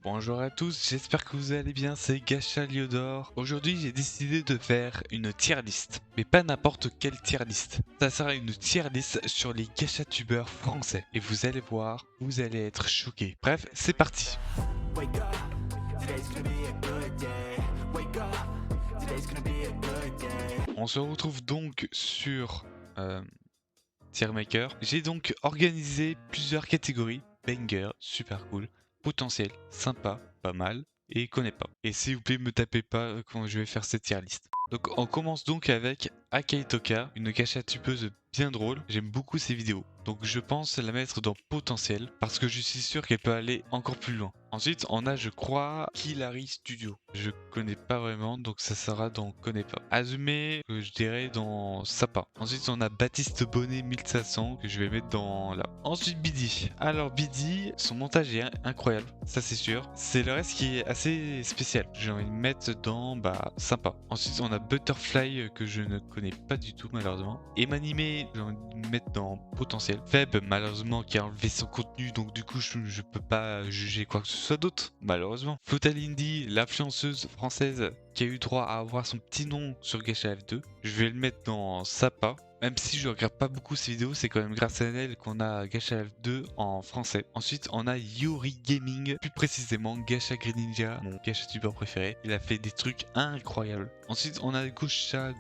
Bonjour à tous, j'espère que vous allez bien, c'est Gacha Liodor. Aujourd'hui j'ai décidé de faire une tier list, mais pas n'importe quelle tier list. Ça sera une tier list sur les gacha tubeurs français. Et vous allez voir, vous allez être choqués. Bref, c'est parti. On se retrouve donc sur Tier Maker. J'ai donc organisé plusieurs catégories. Banger, super cool. Potentiel, sympa, pas mal. Et connais pas. Et s'il vous plaît, me tapez pas quand je vais faire cette tier list. Donc on commence donc avec Akai Toka, une gacha tubeuse bien drôle. J'aime beaucoup ses vidéos. Donc je pense la mettre dans potentiel parce que je suis sûr qu'elle peut aller encore plus loin. Ensuite on a je crois Kilari Studio. Je connais pas vraiment donc ça sera dans connais pas. Azume je dirais dans Sapa. Ensuite on a Baptiste Bonnet 1500 que je vais mettre dans là. Ensuite Bidi. Alors Bidi, son montage est incroyable, ça c'est sûr. C'est le reste qui est assez spécial. J'ai envie de mettre dans sympa. Ensuite on a Butterfly que je ne connais pas du tout malheureusement. Emanime, j'ai envie de mettre dans potentiel. Feb malheureusement qui a enlevé son contenu donc du coup je peux pas juger quoi que ce soit d'autre malheureusement. Flotalindi, l'influenceuse française qui a eu droit à avoir son petit nom sur Gacha F2. Je vais le mettre dans Sapa. Même si je regarde pas beaucoup ces vidéos, c'est quand même grâce à elle qu'on a Gacha F2 en français. Ensuite, on a Yuri Gaming, plus précisément Gacha Greninja, mon Gacha tuber préféré. Il a fait des trucs incroyables. Ensuite, on a Gosha,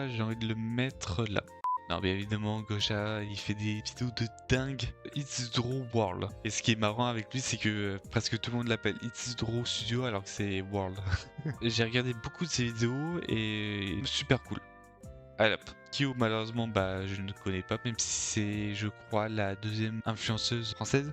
j'ai envie de le mettre là. Non, bien évidemment, Gosha, il fait des vidéos de dingue. It's Draw World. Et ce qui est marrant avec lui, c'est que presque tout le monde l'appelle It's Draw Studio alors que c'est World. J'ai regardé beaucoup de ses vidéos et super cool. Allez hop. Kyo malheureusement je ne connais pas même si c'est je crois la deuxième influenceuse française.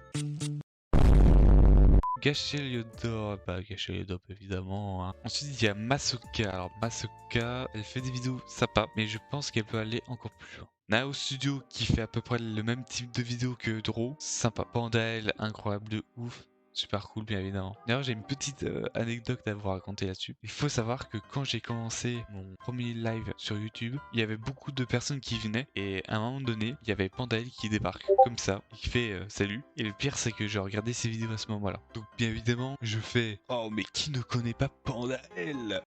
Gacheliodop, Gacheliodop évidemment. Hein. Ensuite il y a Masoka. Alors Masoka, elle fait des vidéos sympas mais je pense qu'elle peut aller encore plus loin. Nao Studio qui fait à peu près le même type de vidéo que Draw, sympa. Pandael, incroyable de ouf. Super cool, bien évidemment. D'ailleurs, j'ai une petite anecdote à vous raconter là-dessus. Il faut savoir que quand j'ai commencé mon premier live sur YouTube, il y avait beaucoup de personnes qui venaient et à un moment donné, il y avait Pandael qui débarque comme ça, qui fait salut. Et le pire, c'est que je regardais ses vidéos à ce moment-là. Donc, bien évidemment, je fais oh, mais qui ne connaît pas Pandael?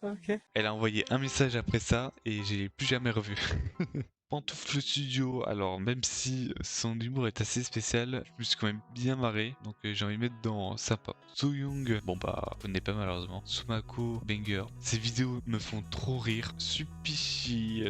Ok. Elle a envoyé un message après ça et j'ai plus jamais revu. Pantoufle Studio, alors même si son humour est assez spécial, je me suis quand même bien marré, donc j'ai envie de mettre dans sympa. Soyoung, je connais pas malheureusement. Sumako, banger. Ces vidéos me font trop rire. Supichi,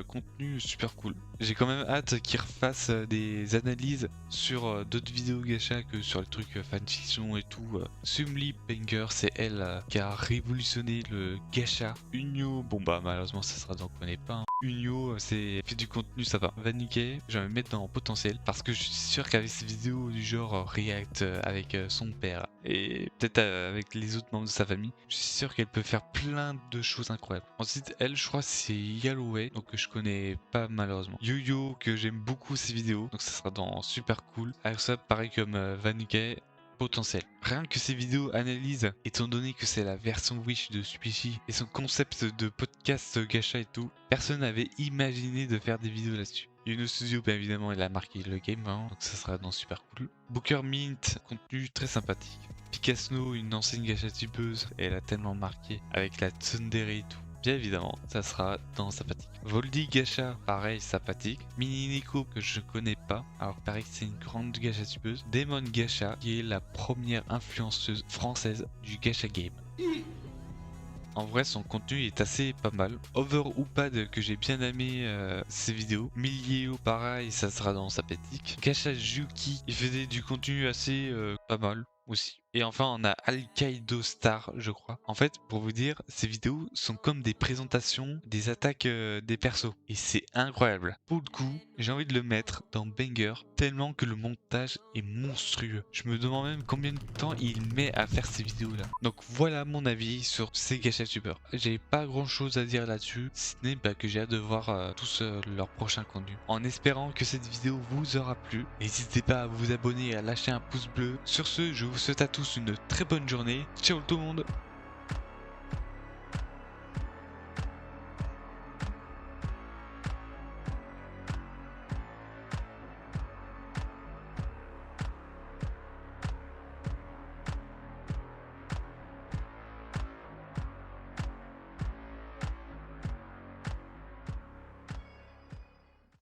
contenu super cool. J'ai quand même hâte qu'il refasse des analyses sur d'autres vidéos gacha que sur le truc fanfiction et tout. Sumli, banger, c'est elle qui a révolutionné le gacha. Unyo, malheureusement ça sera donc connais pas. Hein. Unyo, c'est fait du contenu, ça va. Vanuke, je vais me mettre dans potentiel parce que je suis sûr qu'avec ces vidéos du genre React avec son père et peut-être avec les autres membres de sa famille, je suis sûr qu'elle peut faire plein de choses incroyables. Ensuite, elle, je crois, c'est Yalloway, donc je connais pas malheureusement. Yo-Yo, que j'aime beaucoup ses vidéos, donc ça sera dans super cool. Avec ça, pareil comme Vanuke. Potentiel. Rien que ces vidéos analysent, étant donné que c'est la version Wish de Supichi et son concept de podcast gacha et tout, personne n'avait imaginé de faire des vidéos là-dessus. Yuno Studio, bien évidemment, il a marqué le game, hein, donc ça sera dans super cool. Booker Mint, contenu très sympathique. Picasno, une ancienne gacha tubeuse, elle a tellement marqué avec la tsundere et tout. Bien évidemment, ça sera dans sympathique. Voldy Gacha, pareil, sympathique. Mini Nico, que je connais pas. Alors, pareil que c'est une grande gacha tubeuse. Demon Gacha, qui est la première influenceuse française du gacha game. En vrai, son contenu est assez pas mal. Over Upad, que j'ai bien aimé ses vidéos. Milieo, pareil, ça sera dans sympathique. Gacha Juki, il faisait du contenu assez pas mal aussi. Et enfin, on a Al-Kaido Star, je crois. En fait, pour vous dire, ces vidéos sont comme des présentations des attaques des persos. Et c'est incroyable. Pour le coup, j'ai envie de le mettre dans Banger, tellement que le montage est monstrueux. Je me demande même combien de temps il met à faire ces vidéos-là. Donc voilà mon avis sur ces gacha tubeurs. J'ai pas grand-chose à dire là-dessus, si ce n'est que j'ai hâte de voir tous leurs prochains contenus. En espérant que cette vidéo vous aura plu, n'hésitez pas à vous abonner et à lâcher un pouce bleu. Sur ce, je vous souhaite à tous une très bonne journée. Ciao tout le monde!